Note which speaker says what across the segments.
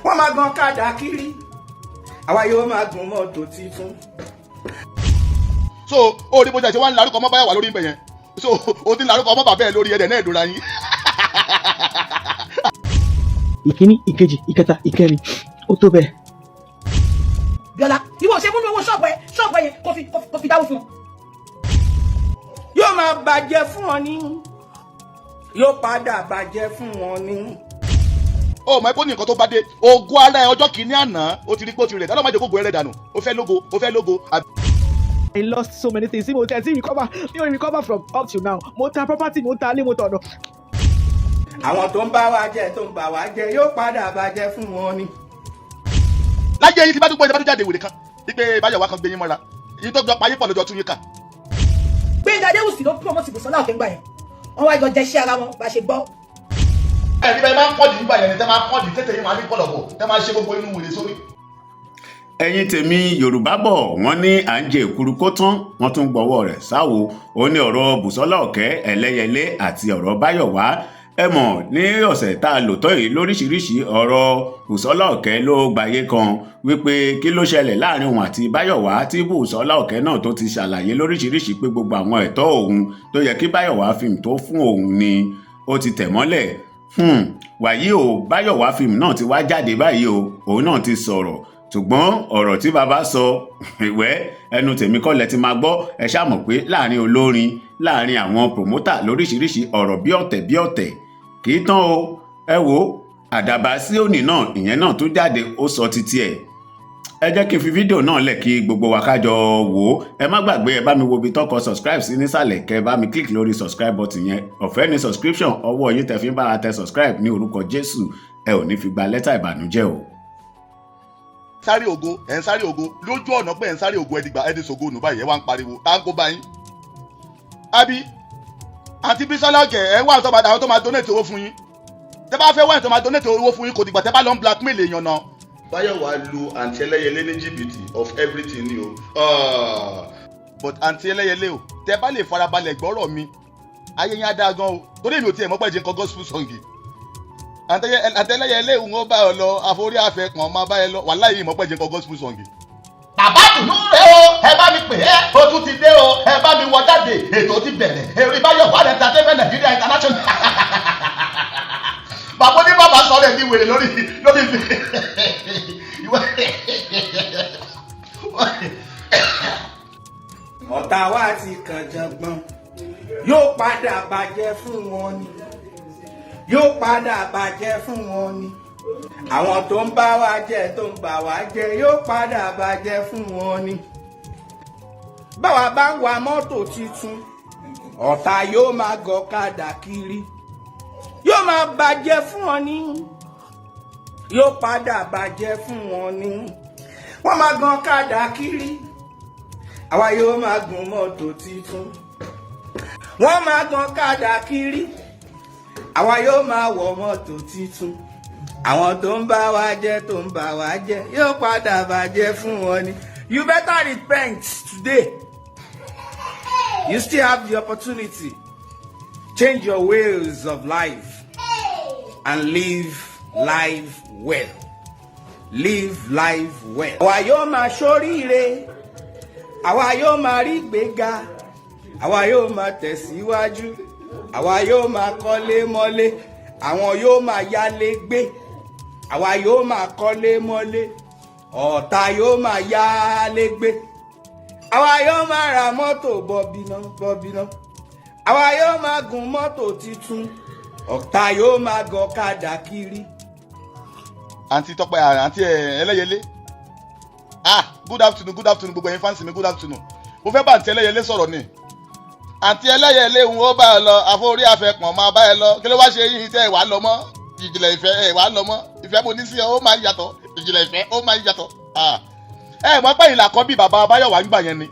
Speaker 1: wọ́n máa gan kádà kiri àwa yóò máa gun mọ́tò titun.
Speaker 2: so ó rí bó ṣe wá ń larúkọ ọmọ Báyọ̀wá lórí ibẹ̀ yẹn so ó ti ń larúkọ ọmọ bàbá ẹ̀ lórí ẹ̀dẹ̀ náà ìdúrà yín.
Speaker 3: ìkíní ìkejì ìkẹta ìkẹrin ó tó bẹ́ẹ̀.
Speaker 4: Bíọ́lá ìwọ ṣe múnú owó ṣọ́ọ̀bù yẹn kó fi dáwó fún ọ.
Speaker 1: yóò máa bàjẹ́ fún ọ ní yóò padà bàjẹ́ fún wọn ní.
Speaker 2: ó mọ̀ ẹ́ kó ní nǹkan tó bá dé ogun ara ẹ̀ ọjọ́ kìíní àná ó ti rí pé ó ti rẹ̀ dáná má jẹ́ kó gun ẹ̀rẹ̀ dànù ó fẹ́ lógo.
Speaker 3: I lost so many things. Mo recover from up till now. Mo ta property, mo ta ilé, mo ta ọ̀nà.
Speaker 1: àwọn tó ń bá wa jẹ tó ń bá wa jẹ yóò padà bàjẹ́ fún wọn ní.
Speaker 2: láyé yín ti bá dúpọ̀ ìjọba tó jáde wèrè kan wípé Báyọ̀wá kan gbé yín mọ́ra yín tó jọ payé pọ̀ lọ́jọ́ tún yín kà.
Speaker 4: Gbẹ̀ngà Adéwùsì ló promote Busola Ọ̀kẹ́ngbà yẹn wọ́n wá jọ jẹ́ṣẹ́ ara wọn bá ṣe gbọ́.
Speaker 2: ẹni bẹ́ẹ̀ máa ń pọ̀ nígbà yẹn tẹ́ máa ń pọ̀ ní tètè yín máa ní pọ̀lọ̀pọ̀ tẹ́ máa ṣe gbogbo inú wèrè sórí.
Speaker 5: ẹ̀yin tèmi Yorùbá bọ̀ wọ́n ní à ń jẹ èkuru kó tán wọ́n tún gbọ́wọ́ rẹ̀ sáwo ó ní ọ̀rọ̀ Busola Ọ̀kẹ́ Eleyele àti ọ̀rọ̀ Báyọ̀wá ẹ mọ̀ ní ọ̀sẹ̀ tá a lò tọ́ yìí lóríṣiríṣi ọ̀rọ̀ Busola Ọ̀kẹ́ ló gbayé kan wípé kí ló ṣẹlẹ̀ láàrin òun àti Báyọ̀wá tí Busola Ọ̀kẹ́ náà tó ti ṣàlàyé lóríṣiríṣi pé gbogbo àwọn ẹ̀tọ́ òun tó yẹ kí Báyọ̀wá fíìmù tó fún òun ni ó ti tẹ̀ mọ́lẹ̀ wàyí o Báyọ̀wá fíìmù náà ti wá jáde báyìí o òun náà ti sọ̀rọ̀ ṣùgbọ́n ọ̀rọ̀ tí bàbá sọ ìwẹ́ ẹnu tèmi kọ́ lẹ ti máa gbọ́ ẹ ṣáà mọ̀ pé láàrin olórin láàrin àwọn promoter lóríṣiríṣi ọ̀rọ̀ bí ọ̀tẹ̀ kì í tán o ẹ wo àdàbà sí òní náà ìyẹn náà tó jáde ó sọ títí ẹ̀ ẹ jẹ́ kí n fi fídíò náà lẹ̀ kí gbogbo wa kájọ wò ó ẹ má gbàgbé ẹ bá mi wo ibi tọ́kọ subscribe sí nísàlẹ̀ kẹ bá mi click lórí subscribe button yẹn ọ̀fẹ́ ní subscription ọwọ́ yín tẹ̀ fi ń bára tẹ subscribe ní orúkọ Jésù ẹ ò ní fi gba lẹ́tà ìbànújẹ́ o.
Speaker 2: sáré ògo ẹ̀ ń sáré ògo lójú ọ̀nà pé ẹ̀ ń sáré ògo ẹ̀dìgbà ẹ̀dìsògo nù báyìí ẹ̀ wá ń pariwo tá ń kó báyìí. àbí àti Busola Ọ̀kẹ́ ẹ̀ wá àwọn tó máa donate owó fún yín tẹ́ bá fẹ́ wá tó máa donate owó fún yín kò dìgbà tẹ́ bá lọ ń blackmail èèyàn náà. Báyọ̀wá lu àǹtí Eleyele ní jìbìtì of everything ni o. But àǹtí Eleyele o tẹ́ bá lè farabalẹ̀ gbọ́rọ̀ mi ayé yín á dáa gan o torí èmi ò tiẹ̀ mọ̀ pé jẹ́ nǹkan gospel song àǹtí Eleyele ń bá ọ lọ àforí àfẹ kàn máa bá ẹ lọ wàláhì ìmọ̀ pé jẹ́ nǹkan gospel song. Bàbá ìlú rẹ o ẹ bá mi pè é o tún ti dé o ẹ bá mi wọ jáde ètò ti bẹ̀rẹ̀ èrè Báyọ̀wá entertainment Nigeria international. Bàbá ní bàbá sọ̀rọ̀ ẹ̀ ní wèrè lórí
Speaker 1: ọ̀tá wa ti kàn jàngbọ̀n yóò padà bàjẹ́ fún wọn ni yóò padà bàjẹ́ fún wọn ni àwọn tó ń bá wa jẹ tó ń bá wa jẹ yóò padà bàjẹ́ fún wọn ni. báwa bá ń wa mọ́tò tuntun ọ̀tá yóò máa gọ̀kadà kiri yóò máa bàjẹ́ fún wọn ni yóò padà bàjẹ́ fún wọn ni wọ́n máa gan kádà kiri àwa yóò máa gun mọ́tò tuntun wọ́n máa gan kádà kiri àwa yóò máa wọ mọ́tò tuntun àwọn tó ń bá wa jẹ tó ń bá wa jẹ yóò padà bàjẹ́ fún wọn ni. You better repent today. You still have the opportunity. Change your ways of life and live life well. Live life well. Àwa yóò máa ṣoríire, àwa yóò máa rí gbéga, àwa yóò máa tẹ̀síwájú, àwa yóò máa kọ́lé mọ́lé, àwọn yóò máa yálé gbé, àwa yóò máa kọ́lé mọ́lé, ọ̀tá yóò máa yálé gbé, àwa yóò máa ra mọ́tò bọ̀bìnà, àwa yóò máa gun mọ́tò titun, ọ̀tá yóò máa gọ̀kadà kiri.
Speaker 2: Àǹtí Tọ́pẹ́ àǹtí Eleyele good afternoon gbogbo ẹ̀yin fáǹsì mi good afternoon mo fẹ́ bá àǹtí Eleyele sọ̀rọ̀ ni àǹtí Eleyele ń wọ́n bá ẹ lọ àforí àfẹ́pọ̀n máa bá ẹ lọ kí ló wá ṣe yín tẹ́ ẹ wà lọ mọ́ ìjìnlẹ̀ ìfẹ́ ẹ wà lọ mọ́ ìfẹ́ mo ní sí ọ ó máa yàtọ̀ ìjìnlẹ̀ ìfẹ́ ó máa yàtọ̀ ẹ mọ̀ pé ìlà kan bí bàbá Báyọ̀wá ń gbà yẹn ni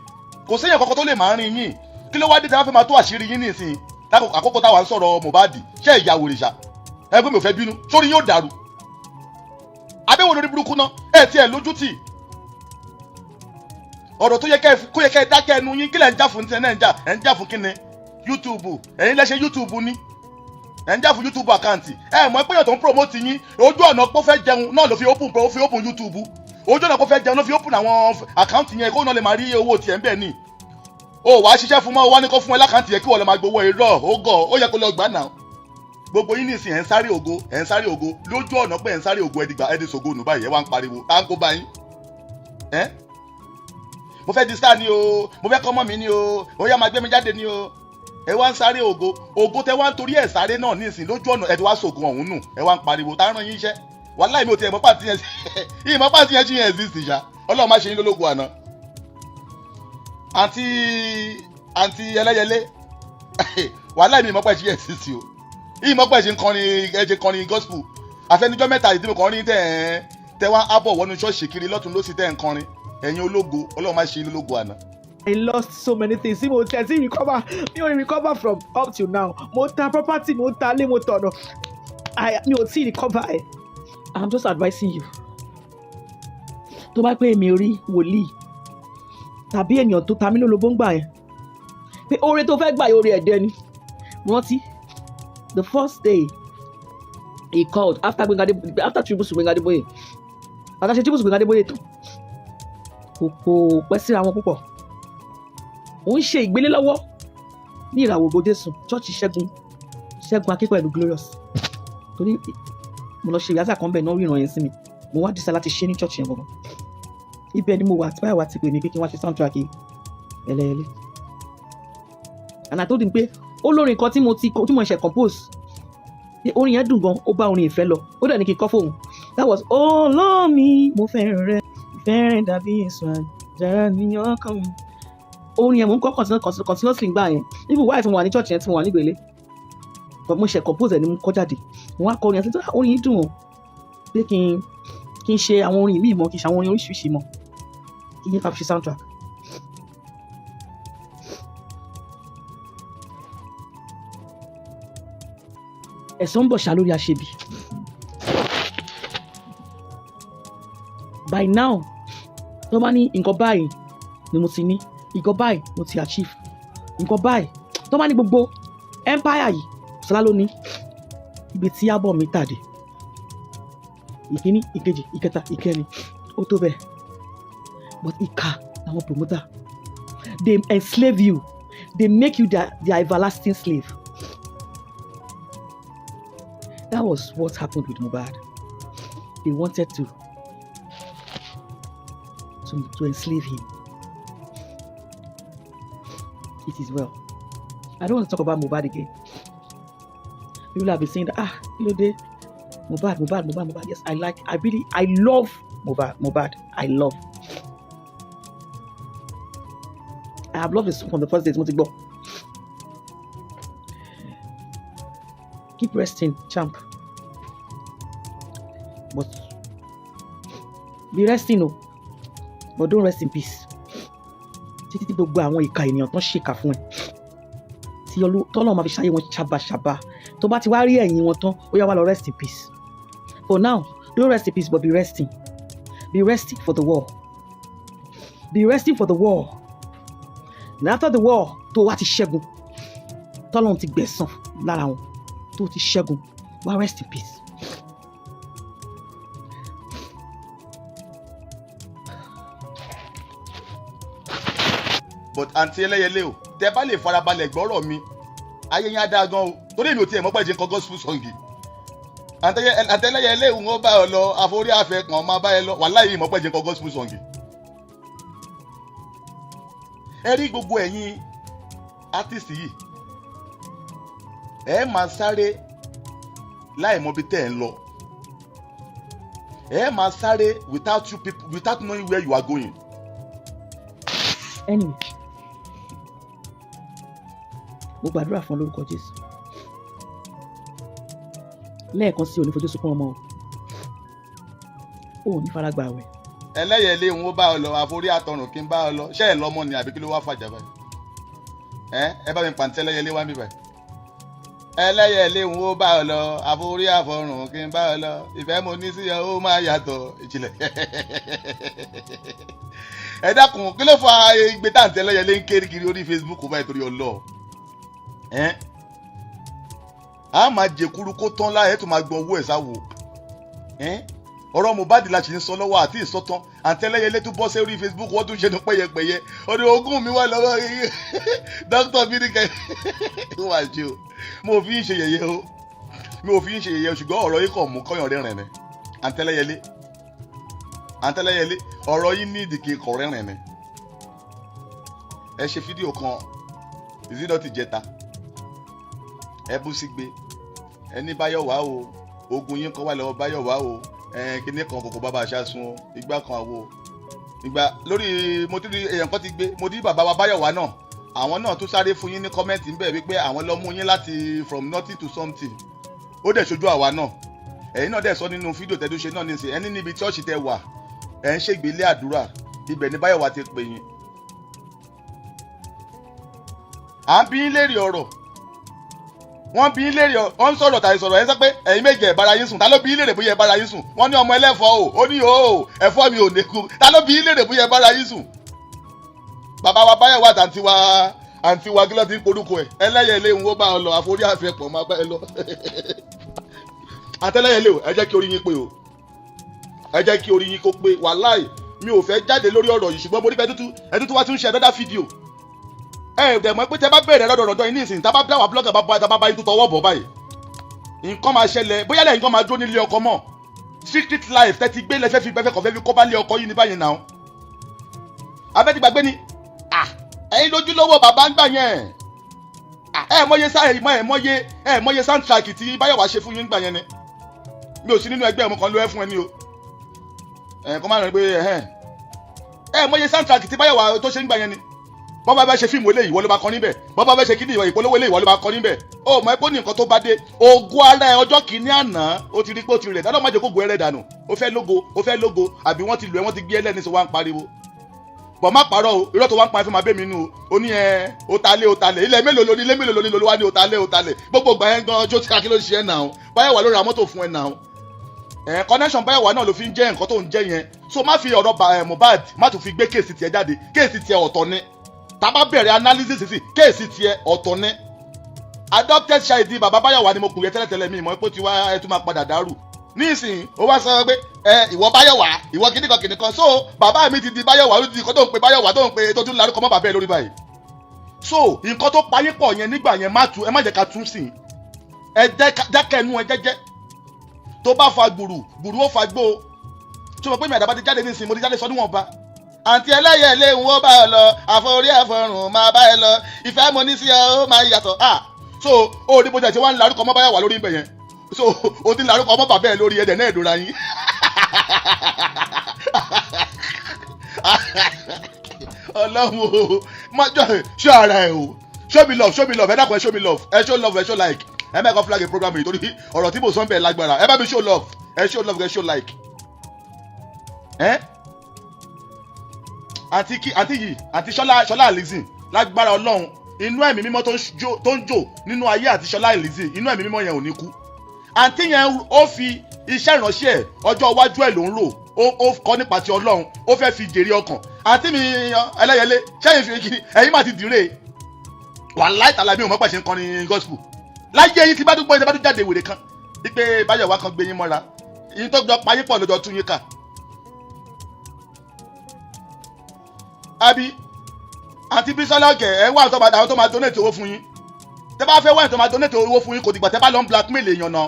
Speaker 2: kò séyàn kankan tó lè máa rin yín kí ló wá dé tí wọ́n fẹ́ máa tó àṣírí yín nísìnyí àkókò táwa ń sọ̀rọ̀ Mohbad ṣé ìyá wòrìṣà ẹ pé mi ò fẹ́ bínú sórí yóò dàrú abẹ́wò lórí burúkú náà ẹ tiẹ̀ lójú tì ọ̀rọ̀ tó yẹ kẹ́ ẹ dákẹ́ ẹnu yín kí lẹ̀ ń jà fún tiẹ̀ náà ẹ̀ ń jà fún kíni YouTube ẹ̀yin lẹ́sẹ̀ YouTube ni ẹ̀ ń jà fún YouTube àkáǹtì ẹ̀ mọ̀ pé èèyàn tó ń promote yín ojú ọ̀nà pé ó fẹ́ jẹun náà ló fi open YouTube ojú ọ̀nà pé ó fẹ́ jẹun ló fi open àwọn àkáǹtì yẹn kó náà lè máa rí owó tiẹ̀ ń bẹ̀ ni o wàá ṣiṣẹ́ fún mọ́ o wá ní kó fún ẹ lákàntì yẹn kí wọ́n lọ máa gbowó irọ́ ó gọ̀ ó yẹ kó lọ gbà náà gbogbo yín nìsín ẹ̀ ń sáré ògo lójú ọ̀nà pé ẹ̀ ń sáré ògo ẹ̀dì ṣògo nù báyìí ẹ̀ wá ń pariwo tá ń kó báyìí ẹ́ mo fẹ́ di star ni o mo fẹ́ kọ́mọ́ mi ni o ó yá máa gbé mi jáde ni o ẹ wá ń sáré ògo tẹ wá ń torí ẹ̀ sáré náà nìsín lójú ọ̀nà ẹ̀ ti wá ṣògo ọ̀hún nù ẹ̀ wá ń pariwo tá ń rán yín iṣẹ́ wàláhì mi ò tiẹ̀ mọ́ pàtí yẹn ṣì yẹn exist ṣá ọlọ́run má ṣe yín lólógo àná àǹtí ẹlẹ́yẹlé wàláhì mi ìmọ̀pẹ́ ṣe yẹn exist o ìmọ̀pẹ́ ṣe ń kọrin gospel àfẹnujọ́ mẹ́ta ìdí mi kọrin tẹ wá ábọ̀ wọnú ṣọ́ọ̀ṣì kiri lọ́tún lọ́sì tẹ́ ń kọrin ẹ̀yin ológo ọlọ́run má ṣe yín lólógo àná.
Speaker 3: I lost so many things. Mo tẹ̀ sí recover from up till now. Mo ta property, mo ta ilé, mo tọ̀nà. Mi ò tí recover ẹ̀. I'm just advising you. Tó bá pé èmi rí wòlíì tàbí ènìyàn tó ta mí lólobó ń gbà yẹn. Pé oore tó fẹ́ gbà yóò rí ẹ̀dẹ́ ni. Mo rántí the first day he called after Tribusu Gbénga Adébóyè. Bàtà ṣe Tribusu Gbénga Adébóyè tán. Kò pẹ́ síra wọn púpọ̀. Ó ń ṣe ìgbélé lọ́wọ́ ní ìràwọ̀ ògo Jésù chọ́ọ̀chì Ṣẹ́gun Akínpẹ̀lú Glorious torí mo lọ ṣe ìyáza kan bẹ́ẹ̀ náà ríran yẹn sí mi mo wá dísà láti ṣe ní chọ́ọ̀chì yẹn gbọ̀ngàn ibẹ̀ ni mo wà tí Bayowa ti pè mí pé kí n wá ṣe soundtrack Eleyele and I told him pé olórin kan tí mo ṣe compose orin yẹn dùn gan ó bá orin ìfẹ́ lọ ó dẹ̀ ní kí n kọ́ fóun that was olómi mo fẹ́ràn rẹ ìfẹ́ rẹ dàbí èso àjàrà ní ọkàn mi orin yẹn mo ń kọ́ continuously gbà yẹn even while tí mo wà ní church yẹn tí mo wà nígbèlé but mo ṣe compose ẹ̀ ni mo kọ́ jáde mo wá kọ orin yẹn tí orin yìí dùn o pé kí n ṣe àwọn orin míì mọ́ kí n ṣe àwọn orin oríṣiríṣi mọ́ kí n yẹ ká fi ṣe soundtrack. ẹ̀sán ń bọ̀ ṣá lórí aṣebi by now tó bá ní nǹkan báyìí ni mo ti ní nǹkan báyìí mo ti achieve nǹkan báyìí tó bá ní gbogbo empire yìí Busola ló ní ibi tí ábọ̀ mi tàdé ìkíní ìkejì ìkẹta ìkẹrin ó tó bẹ́ẹ̀ but ìkà làwọn promoter they enslave you they make you their everlasting slave. That was what happened with Mohbad. They wanted to enslave him. It is well. I don't want to talk about Mohbad again. People have been saying that Mohbad. Yes, I love Mohbad. I have loved this from the first days. Keep resting, champ. But be resting, no. But don't rest in peace. Títí tí gbogbo àwọn ìka ènìyàn tán ṣèkà fún ẹ. Tí Ọlọ́run máa fi ṣayé wọn ṣàbàṣàbà. Tó bá ti wá rí ẹ̀yìn wọn tán, ó yá wá lọ rest in peace. For now, don't rest in peace, but be resting. Be resting for the war. Be resting for the war. And after the war, tó wá ti ṣẹ́gun. Tọ́lọ́run ti gbẹ̀san lára wọn. Tó ti ṣẹ́gun, wá rest in peace.
Speaker 2: But àǹtí Eleyele o tẹ bá lè farabalẹ̀ gbọ́rọ̀ mi ayé yín á dáa gan o torí èmi ò tiẹ̀ mọ̀ pé ṣe ń kọ gospel song àǹtí Eleyele ń bá ọ lọ àforí àfẹ kan máa bá ẹ lọ wàláhì mọ̀ pé ṣe ń kọ gospel song. ẹ rí gbogbo ẹ̀yin artist yìí ẹ máa sáré láì mọ̀ bí tẹ́ ẹ ń lọ ẹ máa sáré without knowing where you are going.
Speaker 3: Anyway, mo gbàdúrà fún lórúkọ Jésù lẹ́ẹ̀kan sí onífojú sunkún ọmọ o ò ní faragbà wẹ̀.
Speaker 2: Eleyele ń bá ọ lọ àforí àtọrùn kí n bá ọ lọ ṣé ẹ lọ́mọ ni àbí kí ló wá fàjà báyìí ẹ bá mi pàǹtí Eleyele wá mi báyìí. Eleyele ń bá ọ lọ àforí àfọrùn kí n bá ọ lọ ìfẹ́ mo ní sí ọ ó máa yàtọ̀ ìjìnlẹ̀. Ẹ dákun kí ló fa igbe táǹtì Eleyele ń kéré kiri orí Facebook báyìí torí ọlọ a máa jẹkuru kó tán láyé tó máa gbọ́n owó ẹ̀ sáwò ọ̀rọ̀ Mohbad la ṣe ń sọ lọ́wọ́ àti ìsọtán àǹtí Eleyele tún bọ́ sórí Facebook wọ́n tún ṣe ní pẹ́yẹpẹ́yẹ ọdún ogún mi wà lọ́wọ́ dókítà bíríkẹ́ wà jù mo fi ń ṣe yẹ̀yẹ́ o mi ò fi ń ṣe yẹ̀yẹ́ ṣùgbọ́n ọ̀rọ̀ yìí kàn mú kọ́yàn rẹ́rìn ni àǹtí Eleyele ọ̀rọ̀ yìí ní ìdìkì kọ̀ rẹ́rìn ni ẹ ṣe fídíò kan ìzídọ̀ ti jẹta ẹ bú sí gbé ẹni Bayowa o ogun yín kọ́ wà lọ́wọ́ Bayowa o kíní kan kòkó bàbá aṣáṣun o ìgbà kan àwo ìgbà lórí mo ti rí èèyàn kan ti gbé mo ti rí bàbá wa Bayowa náà àwọn náà tún sáré fún yín ní kọ́mẹ́ǹtì ń bẹ̀ wípé àwọn lọ mú yín láti from nothing to something ó dẹ̀ ṣojú àwa náà ẹ̀yin náà dẹ̀ sọ nínú fídíò tẹ́tù ṣe náà nísìnyí ẹni níbi ṣọ́ọ̀ṣì tẹ wà ẹ̀ ń ṣègbélé àdúrà ibẹ̀ ni Bayowa ti pè yín à ń bí yín léèrè ọ̀rọ̀ wọ́n bí yín léèrè wọ́n ń sọ̀rọ̀ tàbí sọ̀rọ̀ ẹ̀ sọ pé ẹ̀yin méje ẹ̀ bára yín sùn ta ló bí yín léèrè bóyá ẹ̀ bára yín sùn wọ́n ní ọmọ ẹlẹ́fọ́ o ó ní o ẹ̀fọ́ mi ò lékú ta ló bí yín léèrè bóyá ẹ̀ bára yín sùn. bàbá wa Bayowa àǹtí wa kí ló ti ń porúkọ ẹ̀ Eleyele ń wó bá ọ lọ àforí àfẹ́pọ̀ máa bá ẹ lọ. àǹtí Eleyele o ẹ jẹ́ kí orí yín pé o ẹ jẹ́ kí orí yín kó pé wàláì mi ò fẹ́ jáde lórí ọ̀rọ̀ yìí ṣùgbọ́n mo rí pé ẹtútù wá tún ṣe another fídíò dẹ̀ mọ̀ pé tẹ bá bẹ̀rẹ̀ lọ́dọọdọ yìí nísìnyí tábà dáwà blọ́gà bá yín tó tọwọ́ bọ̀ báyìí nǹkan máa ṣẹlẹ̀ bóyá lẹ́yìn kan máa dúró nílé ọkọ mọ́ secret life tẹ́ ti gbé lẹ́fẹ́ fi bẹ́fẹ́ kọ̀fẹ́ fi kọ́ bá lé ọkọ yìí ní báyìí náà abẹ́ ti gbàgbé ni ẹ̀yin lójúlówó bàbá ń gbà yẹn mọye soundtrack tí Bayowa ṣe fún yín gbà yẹn ni mi ò sí nínú ẹgbẹ́ ọmọ kan ló ẹ fún ẹ ní o kọ́ máa rẹ̀ pé mọye soundtrack tí Bayowa tó ṣe ń gbà yẹn ni bọ́ bá bẹ́ ṣe fíìmù eléyìí ìwọ ló máa kọ níbẹ̀ bọ́ bá bẹ́ ṣe kíni ìpolówó eléyìí ìwọ ló máa kọ níbẹ̀ ó mọ̀ ẹ́ pé ní nǹkan tó bá dé ogún ara ẹ ọjọ́ kìíní àná ó ti rí pé ó ti rẹ̀ dáná má jẹ́ kó gbó ẹrẹ́ dànù ó fẹ́ lógo àbí wọ́n ti lù ẹ́ wọ́n ti gbé ẹlẹ́ni sọ wá ń pariwo bọ̀ má parọ́ o irọ́ tó wá ń pa ẹ fẹ́ máa bẹ́ mi nù ó ní ó talẹ̀ ilẹ̀ mélòó lóní lolú wá ní ó talẹ̀ gbogbo gbà yẹn gan ọjọ́ tí kakí ló ṣe ẹ̀ nà ó Bayowa ló ra mọ́tò fún ẹ nà ó connection Bayowa náà ló fi ń jẹ́ nǹkan tó ń jẹ́ yẹn so má fi ọ̀rọ̀ Mohbad má tún fi gbé kéèsì tiẹ̀ jáde kéèsì tiẹ̀ ọ̀tọ̀ ni tábà bẹ̀rẹ̀ analysis sí kéèsì tiẹ̀ ọ̀tọ̀ ní adopted child bàbá Bayowa ni mo kùn yẹ tẹ́lẹ̀tẹ́lẹ̀ mi ìmọ̀ pé tí wá ẹ tún máa padà dàrú nísìnyí ó wá sọ pé ìwọ Bayowa ìwọ kìnnìkan so bàbá mi ti di Bayowa ó ti di nǹkan tó ń pe Bayowa tó ń pe tó tún larúkọ mọ́ bàbá ẹ lórí báyìí so nǹkan tó payé pọ̀ yẹn nígbà yẹn ẹ má jẹ́ ká tún sí ẹ dákẹ́ ẹnu ẹ jẹ́jẹ́ tó bá fa gbùrù ó fa gbó tí mo pé mi àdàbà ti jáde nísìnyí mo ti jáde sọdún wọn ba àǹtí Eleyele ń wó bá ẹ lọ àforí àforùn máa bá ẹ lọ ìfẹ́ mo ní sí ẹ ó máa yàtọ̀ so ó ní bó jẹ́ ṣe wá ń larúkọ mọ́ Bayowa lórí ibẹ̀ yẹn so ó ti ń larúkọ mọ́ bàbá ẹ lórí ẹ̀dẹ̀ náà ìdúrà yín ọlọ́run o má jọ ṣé ara ẹ o show me love ẹ dákun ẹ show me love ẹ show love ẹ show like ẹ mẹ́kọ̀ flag program yìí torí ọ̀rọ̀ tí mo sọ ń bẹ̀ lágbára ẹ bá mi show love ẹ show like àti Ṣọlá Alizin lágbára Ọlọ́run inú ẹ̀mí mímọ́ tó ń jò nínú ayé àti Ṣọlá Alizin inú ẹ̀mí mímọ́ yẹn ò ní kú àǹtí yẹn ó fi iṣẹ́ ìránṣẹ́ ẹ̀ ọjọ́ iwájú ẹ̀ ló ń rò ó kọ́ nípa ti Ọlọ́run ó fẹ́ fi jèrè ọkàn àǹtí mi Eleyele ṣẹ́yìn fi kiri ẹ̀yin máa ti dìre wàláhì tàlà mi ò mọ̀ pàṣẹ ń kọrin gospel láyé yìí tí bá dúpọ̀ ìṣẹ́ bá tún jáde wèrè kan wípé Bayowa kan gbé yín mọ́ra yín tó gbọ́ payín pọ̀ lọ́jọ́ tún yín kà àbí àti Busola kẹ ẹ wá àwọn tó máa donate owó fún yín tẹ bá fẹ́ wá àwọn tó máa donate owó fún yín kò dìgbà tẹ bá lọ ń blackmail èèyàn náà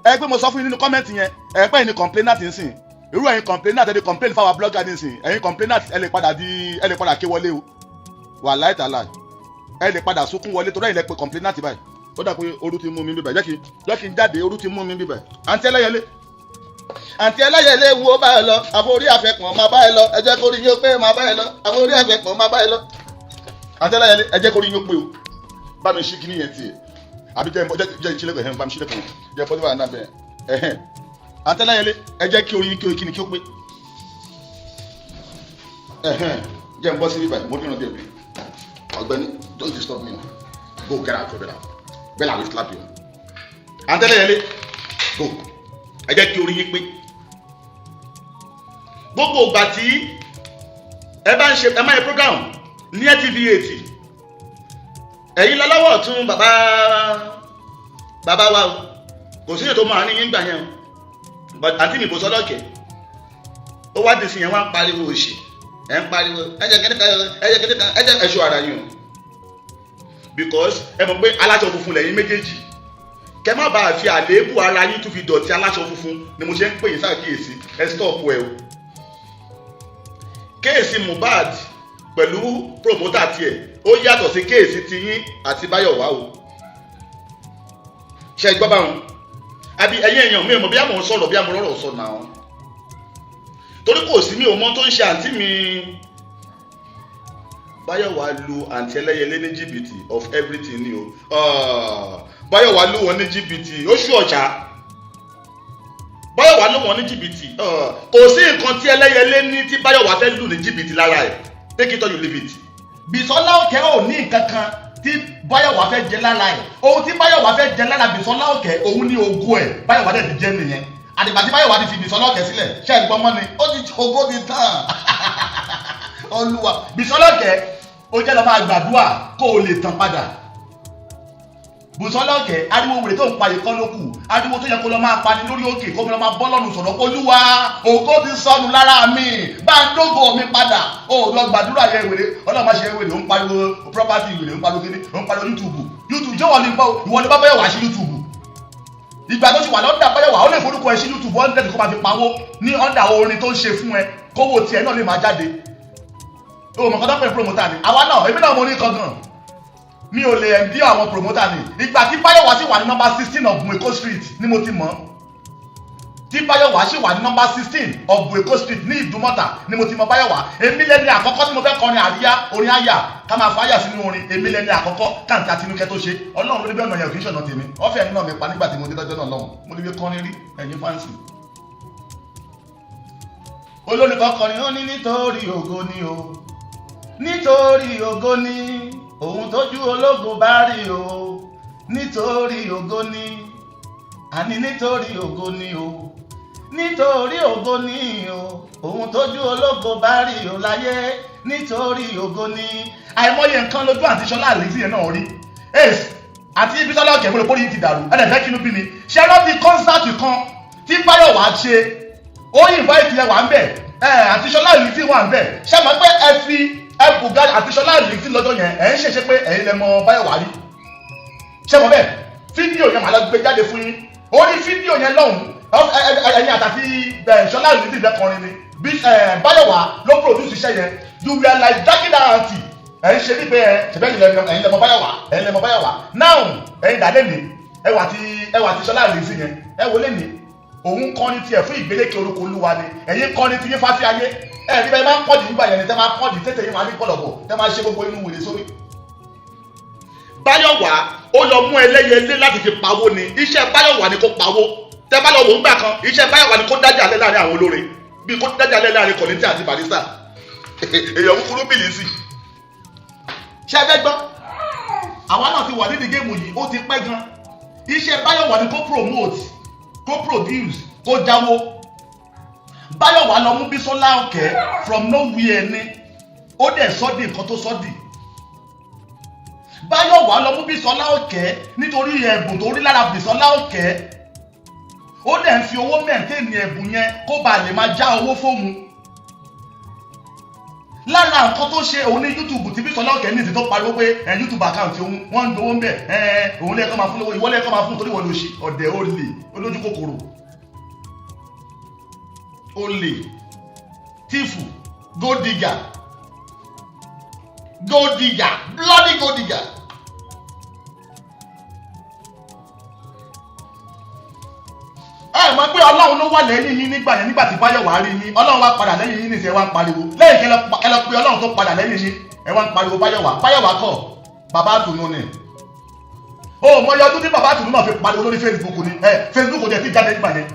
Speaker 2: ẹ pé mo sọ fún yín nínú kọ́mẹ́ǹtì yẹn ẹ pẹ́ yín ní complainant nsìn irú ẹ̀yin complainant ẹ di complain fáwọn blogger nísìn ẹ̀yin complainant ẹ lè padà ké wọlé o wàláhì tàláhì ẹ lè padà sunkún wọlé torí ẹ̀yin lẹ pé complainant báyìí ó dà pé orú ti mú mi bíbẹ̀ jẹ́ kí n jáde orú ti mú mi bíbẹ̀ àǹtí Eleyele ń wo bá ẹ lọ àforí àfẹ́pọ̀n máa bá ẹ lọ ẹ jẹ́ kó rí yín pé máa bá ẹ lọ àforí àfẹ́pọ̀n máa bá ẹ lọ. àǹtí Eleyele ẹ jẹ́ kó rí yín pé o bá mi ṣí kíní yẹn tiẹ̀ àbí jẹ́ ìṣílẹ̀kùn ẹ̀hẹ́n bá mi ṣílẹ̀kùn jẹ́ pọ́ńtì bá náà bẹ̀rẹ̀ ẹ̀hẹ́n. àǹtí Eleyele ẹ jẹ́ kí orí yín kí kíní kí ó pé ẹ̀hẹ́n jẹ́ n bọ́ sí bíbá mo dúró débi ọ̀gbẹ́ni don't disturb me go get out of it bẹ́ẹ̀ I will slap you. àǹtí Eleyele go ẹ jẹ́ kí orí yín pé gbogbo ìgbà tí ẹ bá ń ṣe ẹ máa ń program ní TV 80 ẹ̀yin lọ́wọ́ ọ̀tún bàbá bàbá wa o kò sí ètò máa ní yín gbà yẹn o but àti mi Busola Oke ó wá dé sí yẹn wá ń pariwo òṣì ẹ̀ ń pariwo ẹ̀jẹ̀ kẹ́tẹ́kan ẹ̀jẹ̀ ẹ̀ṣọ́ ara yín o because ẹ mọ̀ pé aláṣọ funfun lẹ́yìn méjèèjì kẹ má bàa fi àléébù ara yín tún fi dọ̀tí aláṣọ funfun ni mo ṣe ń pè yín ṣàkíyèsí ẹ stop ẹ o kéèsì Mohbad pẹ̀lú promoter tiẹ̀ ó yàtọ̀ sí kéèsì tiyín àti Bayowa o ṣe gbọ́ báwọn àbí ẹ̀yin èèyàn mi ò mọ̀ bí àmọ́ sọ̀rọ̀ bí àmọ́ rọ̀rọ̀ sọ náà torí kò sí mi ò mọ̀ tó ń ṣe àǹtí mi Bayowa lu àǹtí Eleyele ní jìbìtì of everything ni o Bayowa lù wọ́n ní jìbìtì ó ṣú ọ̀chá Bayowa lù wọ́n ní jìbìtì kò sí nǹkan tí Eleyele ní tí Bayowa fẹ́ lù ní jìbìtì lára ẹ̀ take it or you leave it. Busola Oke ò ní nǹkan kan tí Bayowa fẹ́ jẹ lára ẹ̀ ohun tí Bayowa fẹ́ jẹ lára Busola Oke òun ní ogún ẹ̀ Bayowa dẹ̀ ti jẹ́ nìyẹn àdìgbà tí Bayowa ti fi Busola Oke sílẹ̀ ṣe é gbọ́n mọ́ ni ó ti ogó ti tán Olúwa Busola Oke ó jẹ́ lọ máa gbàdúrà kó o lè tàn padà Busola Oke ariwo wèrè tó ń pa ìkọ́ ló kù ariwo tó yẹ kó lọ máa pani lórí òkè kó lọ máa bọ́ lọ́rùn sọ̀rọ̀ Olúwa ògo ti sọnù lára mi bá ń dógò mi padà ó lọ gbàdúrà yẹ wèrè ọlọ́mọ ṣe wèrè ó ń pariwo property wèrè ó ń pariwo kíní ó ń pariwo YouTube jẹ́ wọ́n ní bọ́ ìwọ ni bá Bayowa sí YouTube ìgbà tó ti wà lọ́dà Bayowa ó lè forúkọ ẹ̀ sí YouTube wọ́n tẹ̀sí kó máa fi pawó ní ọ̀dà orin tó ń ṣe fún ẹ kówó tiẹ̀ náà lè máa jáde ó mọ̀ kọ́tà pé promoter ni àwa náà èmi náà mo ní kankan mi ò lè ẹ̀ndí àwọn promoter ni ìgbà tí Bayowa sì wà ní number 16 of Bueko Street ni mo ti mọ̀ tí Bayowa sì wà ní number 16 of Bueko Street ní Ìdúmọ̀tà ni mo ti mọ̀ Bayowa èmi lẹ́ni àkọ́kọ́ tí mo fẹ́ kọrin àríyá orin àyà ká máa fàáyà sínú orin èmi lẹ́ni àkọ́kọ́ kàǹtà Tinúkẹ́ tó ṣe Ọlọ́run ló ní bí ọ̀nà yẹn kì í ṣọ̀nà tèmi ọ̀fẹ́ ẹni náà mi pa nígbà tí mo dé lọ́jọ́ náà lọ́hùn mo ní bí kọrin rí ẹ̀yin fáǹsì olórin kan kọrin ó ní nítorí ògo ni o nítorí ògo ni ohun tójú ológo bá rí o nítorí ògo ni àní nítorí ògo ni o nítorí ògo ni o ohun tójú ológo bá rí o láyé nítorí ògo ni àìmọye nǹkan lójú àti Ṣọlá àlèsí yẹn náà rí ace àti Busola Oke mo lè bóri ti dàrú ẹ̀dẹ̀ kínú bí mi ṣe rántí kọ́nsáàtì kan tí Bayowa ṣe ó invite yẹn wà ń bẹ̀ àti Ṣọlá àlèsí wà ń bẹ̀ ṣe mọ̀ pé ẹ fi ẹbùgá àti Ṣọlá àlèsí lọ́jọ́ yẹn ẹ̀ ń ṣèṣe pé ẹ̀yin lẹ mọ̀ Bayowa rí ṣe mọ̀ bẹ́ẹ̀ fídíò yẹn màá lọ gbé jáde fún yín orí fídíò yẹn lọ́hùn ẹ̀yin àtàfi Ṣọlá àlèsí fẹ́ kọrin ni bí Bayowa ló produce iṣẹ́ yẹn you were like jacking that aunty ẹ̀ ń ṣe bí pé ẹ̀yin lẹ mọ̀ Bayowa ẹ̀yin lẹ mọ̀ Bayowa now ẹ̀yin dà lẹ́nìí ẹwà ti Ṣọlá àlèsí yẹn ẹ wo lẹ́nìí òun kọrin tiẹ̀ fún ìgbélékè orúkọ Olúwa ni ẹ̀yin kọrin ti yín fásí ayé ẹ̀rí bẹ́ẹ̀ máa ń pọ̀jù nígbà yẹn ni tẹ́ máa pọ̀jù tètè yín máa ní pọ̀lọ̀pọ̀ tẹ́ máa ṣe gbogbo inú wèrè sórí. Bayowa ó lọ mú Eleyele láti fi pawó ni iṣẹ́ Bayowa ni kó pawó tẹ́ bá lọ wò ń gbà kan iṣẹ́ Bayowa ni kó dájà lẹ́ láàrin àwọn olórin bí kó dájà lẹ́ láàrin Kollington àti Barrister èèyàn kúkúrú bìlísì. ṣé ẹ fẹ́ gbọ́ àwa náà ti wà nídìí géèmù yìí ó ti pẹ́ gan iṣẹ́ Bayowa ni kó promote kó produce kó jáwó Bayowa lọ mú Busola Oke from nowhere ni ó dẹ̀ sọ́dì nǹkan tó sọ́dì Bayowa lọ mú Busola Oke nítorí ẹ̀bùn tó rí lára Busola Oke ó dẹ̀ ń fi owó mẹ́ǹtẹ́ẹ̀nì ẹ̀bùn yẹn kó ba lè máa já owó fóun lára nǹkan tó ṣe òun ní YouTube tí Busola Oke ní ìsìn tó pariwo pé YouTube account òun wọ́n ń dowó ń bẹ̀ òun lẹ́ẹ̀kan máa fún lówó ìwọ́lẹ̀ ẹ̀kan máa fún torí wọ́n lò sí ọ̀dẹ̀ olè olójú kòkòrò olè tífù gold digger bloody gold digger. ẹ mọ̀ pé Ọlọ́run ló wà lẹ́yìn yín nígbà yẹn nígbà tí Bayowa rí yín Ọlọ́run wá padà lẹ́yìn yín nìṣẹ́ wá ń pariwo lẹ́yìn kẹ lọ pé Ọlọ́run tó padà lẹ́yìn yín ẹ wá ń pariwo Bayowa kọ́ bàbá àtùnú ni ó mọ iye ọdún tí bàbá àtùnú náà fi pariwo lórí Facebook ni Facebook kò tiẹ̀ ti jáde nígbà yẹn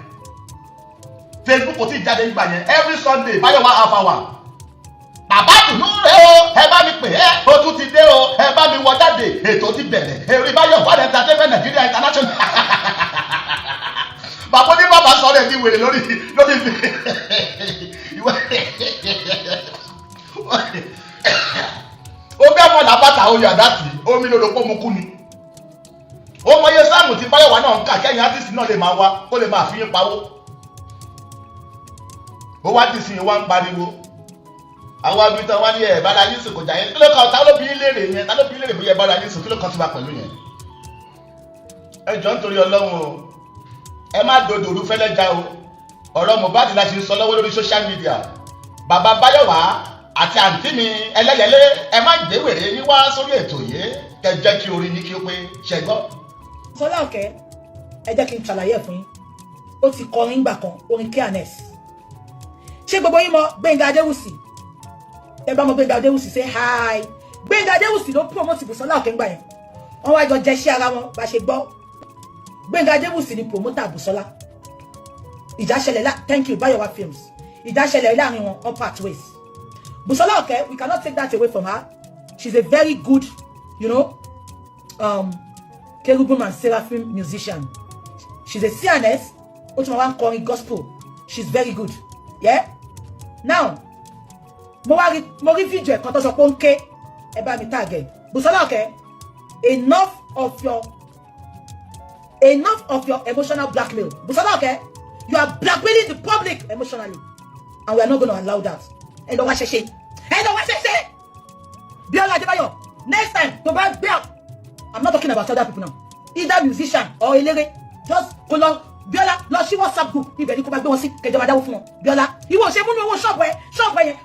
Speaker 2: Facebook kò tí ì jáde nígbà yẹn every Sunday Bayowa half hour bàbá àtùnú rẹ o ẹ bá mi pè o tún ti dé o ẹ bá mi wọ jáde ètò ti bẹ̀rẹ̀ èrè Bayowa Entertainment Nigeria International bàbá ní bàbá sọ rẹ̀ ní wèrè lórí ó bẹ́ẹ̀ mọ̀ lábàtà oyè àdásí omi ló ló pọ́ mu kú ni ó mọ iye sáàmù tí Báyọ̀wá náà ń kà kẹ́yìn artist náà lè máa wá kó lè máa fi yín pawó. ó wá dì sí yín wá ń pariwo àwọn abitán wá ní ẹ̀ bára yín sùn kò jà yẹn kí ló kàn tá ló bí léèrè yẹn tá ló bí léèrè bóyá bára yín sùn kí ló kàn sí wa pẹ̀lú yẹn. ẹ jọ̀ọ́ nítorí Ọlọ́run o ẹ má dòdò òru fẹ́lẹ́ já o ọ̀rọ̀ Mohbad la ṣe sọ lọ́wọ́ lórí social media bàbá Báyọ̀wá àti àǹtí mi Eleyele ẹ má gbé wèrè yín wá sórí ètò yìí kẹ jẹ́ kí orí yín kí ó pé ṣẹ gbọ́.
Speaker 4: Busola Oke ẹ jẹ́ kí n ṣàlàyé fún yín ó ti kọrin gbà kan orin KNS ṣé gbogbo yín mọ̀ Gbénga Adéwùsì ẹ bá mọ̀ Gbénga Adéwùsì say hi Gbénga Adéwùsì ló promote Busola Oke ńgbà yẹn wọ́n wá jọ jẹ́ sí ara wọn bá ṣe gbọ́ Gbénga Adéwùsì ni promoter Busola ìjà ṣẹlẹ̀ thank you Bayowa Films ìjà ṣẹlẹ̀ láàrin wọn all part ways Busola Oke we cannot take that away from her she's a very good Cherubim and Seraphim musician she's a CNS ó tún máa ń kọrin gospel she's very good yeah now mo rí fídíò ẹ̀kan tó sọ pé ó ń ké ẹ bá mi tag ẹ Busola Oke enough of your emotional blackmail Busola Oke you are blackmailing the public emotionally and we are not going to allow that ẹ lọ wá ṣẹṣẹ Biola Adebayo next time to bá gbé I'm not talking about other people now either musician or eléré just kó lọ Biola lọ sí WhatsApp group ibẹ̀ ni kó bá gbé wọn sí kẹjọ máa dáwó fún wọn Biola ìwọ ṣe múnú owó ṣọ́ọ̀bù yẹn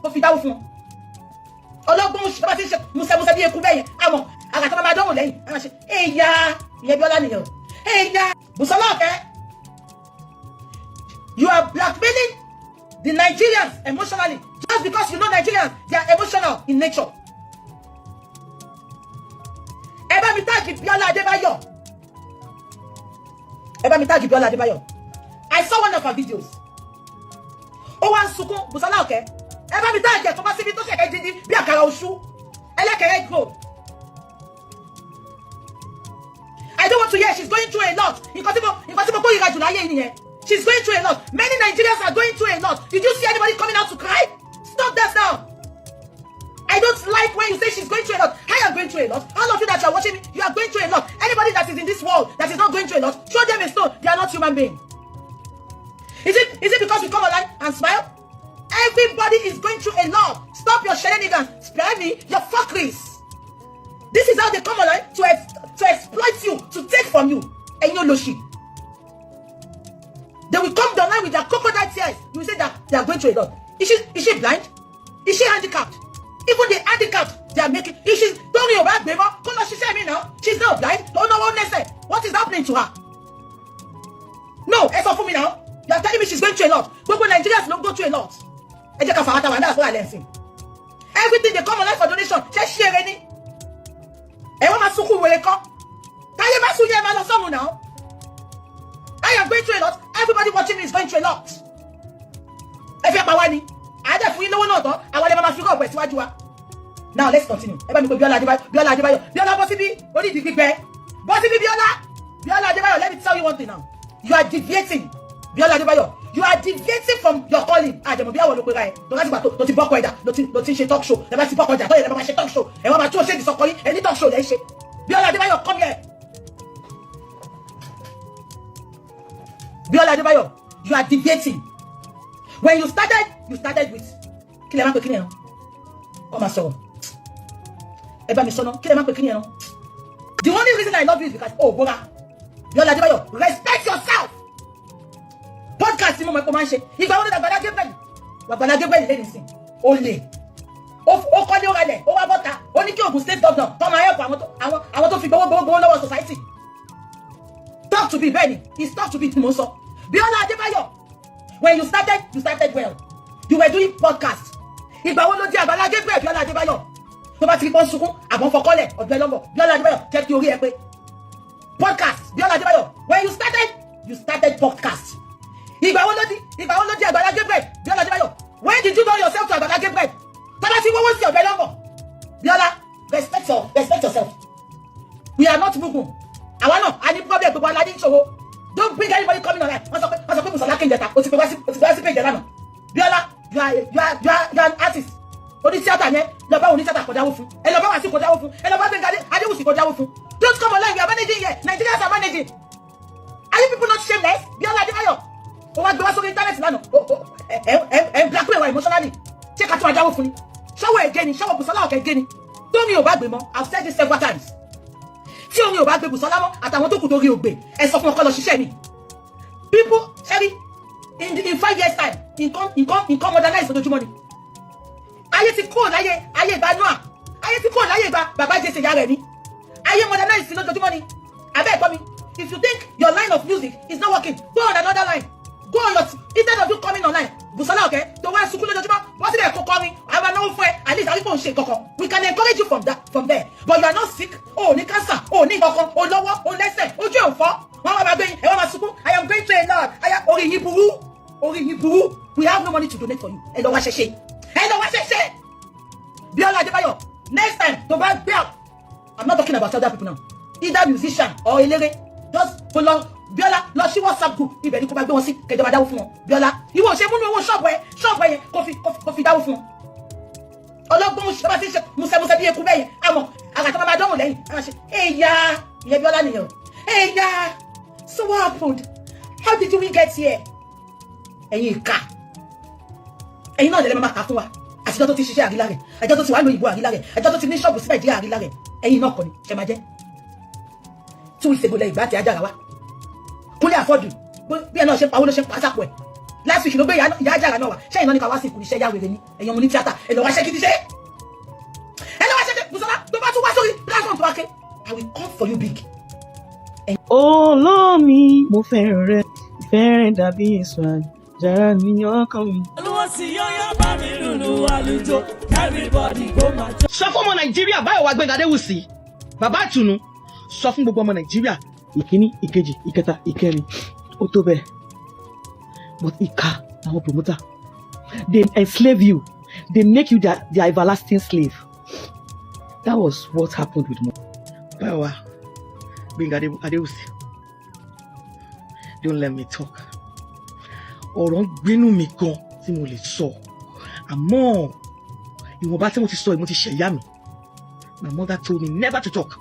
Speaker 4: kó fi dáwó fún wọn ọlọ́gbọ́n ṣe bá ti ṣe musẹ́musẹ́ bí eku bẹ́ẹ̀ yẹn àwọn àgàtà máa dánwò lẹ́yìn àwọn ṣe ẹ̀yà ìyẹn Biola nìyẹn o ẹ̀yà Busola Oke you are blackmailing the Nigerians emotionally just because you know Nigerians they are emotional in nature. ẹ bá mi tag Biola Adebayo Biola Adebayo I saw one of her videos ó wá ń sunkún Busola Oke ẹ bá mi tag ẹ tó bá síbi tó ṣẹ̀kẹ́ dídí bí àkàrà oṣù ẹlẹ́kẹ̀rẹ́ grow I don't want to hear she's going through a lot nǹkan tí mo kó ìrajù láyé yìí nìyẹn she's going through a lot many Nigerians are going through a lot did you see anybody coming out to cry stop that now I don't like when you say she's going through a lot. I am going through a lot. All of you that are watching me, you are going through a lot. Anybody that is in this world that is not going through a lot, show them a stone. They are not human beings. Is it because we come online and smile? Everybody is going through a lot. Stop your shenanigans. Spare me your fuckeries. This is how they come online to exploit you, to take from you. And you know she. They will come online with their crocodile tears. You will say that they are going through a lot. Is she blind? Is she handicapped? Even the handicapped, they are making. If she's don't worry about baby, come on, she said me now. She's not blind. Don't know what they say. What is happening to her? No, it's not for me now. You are telling me she's going through a lot. But when Nigerians don't go through a lot, that's what I learned. Everything they come online for donation, just share any. And what my suku will come? Can you imagine you someone now? I am going through a lot. Everybody watching me is going through a lot. If you're Bawani. Now let's continue. Biola Adebayo, let me tell you one thing now. You are deviating. Biola Adebayo, you are deviating from your calling. Talk show. Talk show. Any talk show. Biola Adebayo, come here. Biola Adebayo, you are deviating. When you started with Kilema. Come on, so. The only reason I love you is because Boga. Biola Adebayo, respect yourself. Podcast ni mo ko man se. Igba wo ni Agbala Gabriel le nisin. Only. O ko ni o rale, o wa bota. O ní kí Ogun State governor come help àwọn tó fi gbowó lọ́wọ́ society. Talk to me, Benny. It's talk to me mo sọ. Biola Adebayo. When you started well. You were doing podcast. Ìgbà wo ló di Agbala Gabriel Biola Adebayo. Tó bá ti pon sunkún, abon fokole, ọgbẹ lombo. Biola Adebayo, jẹ́ kí orí ẹ pé. Podcast. Biola Adebayo. When you started podcast. Ìgbà wo ló di Agbala Gabriel Biola Adebayo. When did you know yourself to Agbala Gabriel? Tó bá ti wọ́wọ́ sí ọgbẹ lombo. Biola, respect yourself. We are not moving. Àwa náà, a ní problem gbogbo ala ní ìṣòro. Don't bring anybody coming online. Wọ́n sọ pé Busola Kinjeta. O ti pe wá sí page lánàá. Biola, you are an artist. Oni theater yẹn, lọ bá oni theater kò dáwó fún. Ẹ lọ bá wá sí kò dáwó fún. Ẹ lọ bá Gbénga Adéwùsì kò dáwó fún. Don't come online, we are managing here. Nigerians are managing. Are you people not shameless? Biola Adebayo. Oh, what do I say internet now? Blackmail emotionally. Check out my job for me. Show again, show up Busola again. Don't me obey me. I've said this several times. Tí o ní o bá gbé Busola mọ́ àtàwọn tó kù tó rí o gbé ẹ sọ fún ọkọ lọ ṣiṣẹ́ mi. People, sorry, in 5 years time, nǹkan modernize lójoojúmọ́ ni. Ayé ti kúrò láyé ìgbà Noah. Ayé ti kúrò láyé ìgbà bàbá Jésè ìyá rẹ̀ ni. Ayé modernize lójoojúmọ́ ni. Abẹ́ ẹ̀kọ́ mi, if you think your line of music is not working, go on another line. Go on your, instead of you coming online. Busola, okay? To wá sukú lójoojúmọ́, wọ́n sì lè kó kọrin, àwọn náà fún ẹ, at least àríkò ń ṣe kankan. We can encourage you from there. But you are not sick, o ní cancer, o ní kankan, o lọ́wọ́, o lẹ́sẹ̀, ojú ẹ̀ ò fọ́. Wọ́n wá máa gbé yín, ẹ wá máa sukú. I am going to a lot. Orí yín burú. We have no money to donate for you. Ẹ lọ wá ṣẹṣẹ. Biola Adebayo, next time, to bá gbé out. I'm not talking about other people now. Either musician or eléré. Just follow Biola lọ sí WhatsApp group ibẹ̀ ni kó bá gbé wọn sí kẹjọba dáwó fún wọn. Biola ìwọ ṣe múnú owó ṣọ́ọ̀bù yẹn kó fi dáwó fún wọn. Ọlọ́gbọ́n ṣe bá ti ṣe musẹ́musẹ́ bí eku bẹ́ẹ̀ yẹn àmọ́ àgàtà máa dánwò lẹ́yìn àwọn ṣe ẹ̀yà ìyẹn Biola nìyẹn o. Ẹ̀yà so what happened? How did we get here? Ẹ̀yin ìka ẹ̀yin náà lẹ́lẹ́ máa kà fún wa àtijọ́ tó ti ṣiṣẹ́ àrílá rẹ̀ ẹjọ́ tó ti wà ní òyìnbó àrílá rẹ̀ ẹjọ́ tó ti ní ṣọ́ọ̀bù sí Nàìjíríà àrílá rẹ̀ ẹ̀yin náà kọ́ ni ṣe máa jẹ́ 2 weeks ago lẹ́yìn ìgbà àti ajára wa kúnlẹ̀ àfọ́dù bí ẹ náà ṣe ń pawó ló ṣe ń pàṣàpọ̀ ẹ̀ last week ló gbé ìyá ajára náà wá ṣé ìnáni ká wá sí ìkùnìṣẹ́ yá wèrè ni ẹ̀yin ọmọ ní tíátà ẹ̀ lọ wá ṣe kí ti ṣe Busola tó bá tún wá sórí platform tó wá ké I will come for you big.
Speaker 3: Olómi mo fẹ́ràn rẹ ìfẹ́ rẹ dàbí èso àjàrà ní ọkàn mi.
Speaker 6: olúwa sì yọ́yọ́ bá mi lùlù àlùjọ everybody go máa jó.
Speaker 3: Sọ fún ọmọ Nàìjíríà Báyọ̀wá Gbénga Adéwùsì bàbá Ìtùnú sọ fún gbogbo ọmọ Nàìjíríà ìkíní ìkejì ìkẹta ìkẹrin ó tó bẹ́ẹ̀ but ìka àwọn promoter they enslave you they make you their everlasting slave. That was what happened with Bayowa Gbénga Adéwùsì. Don't let me talk. Ọ̀rọ̀ ń gbénú mi gan tí mo lè sọ àmọ́ ìwọ̀nba tí mo ti sọ mo ti ṣẹ̀yà mi. My mother told me never to talk.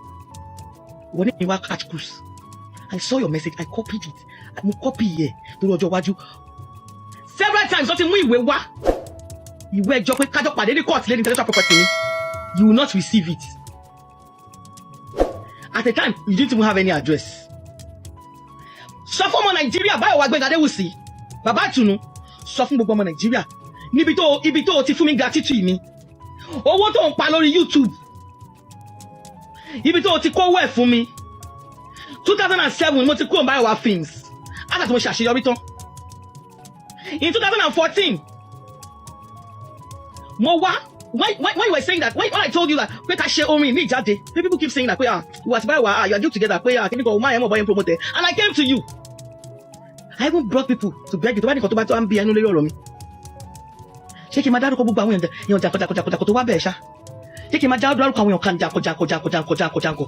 Speaker 3: Wọ́n ní ìwà catch cruise. I saw your message. I copied it. Mo copy yẹ torí ọjọ́ iwájú. Several times wọ́n ti mú ìwé wá. Ìwé ẹjọ́ pé kájọ pàdé ní court lẹ́ni intellectual property ni. You will not receive it. At the time, you didn't even have any address. Sọ fún ọmọ Nàìjíríà Báyọ̀wá Gbénga Adéwùsì bàbá Ìtùnú sọ fún gbogbo ọmọ Nàìjíríà ibi tó ti fún mi gratitude mi owó tó ń pa lórí YouTube ibi tó ti kówó ẹ̀ fún mi 2007 mo ti kúrò Bayowa Films after tí mo ṣàṣeyọrí tán in 2014 mo wá when you were saying that when I told you that pé ká ṣe orin ní ìjáde people keep saying that pé you àti Bayowa you are good together pé kí ni kò máa yẹn mọ̀ bọ́ yẹn promoted and I came to you. I even brought people to beg you tó bá nìkan tó bá tó ń bí ẹnu lórí ọ̀rọ̀ mi. Ṣé kí n máa dárúkọ gbogbo àwọn èèyàn jàǹkọ̀jàǹkọ̀ tó wá bẹ̀ ṣá? Ṣé kí n máa dárúkọ àwọn èèyàn kan jàǹkọ̀jàǹkọ̀.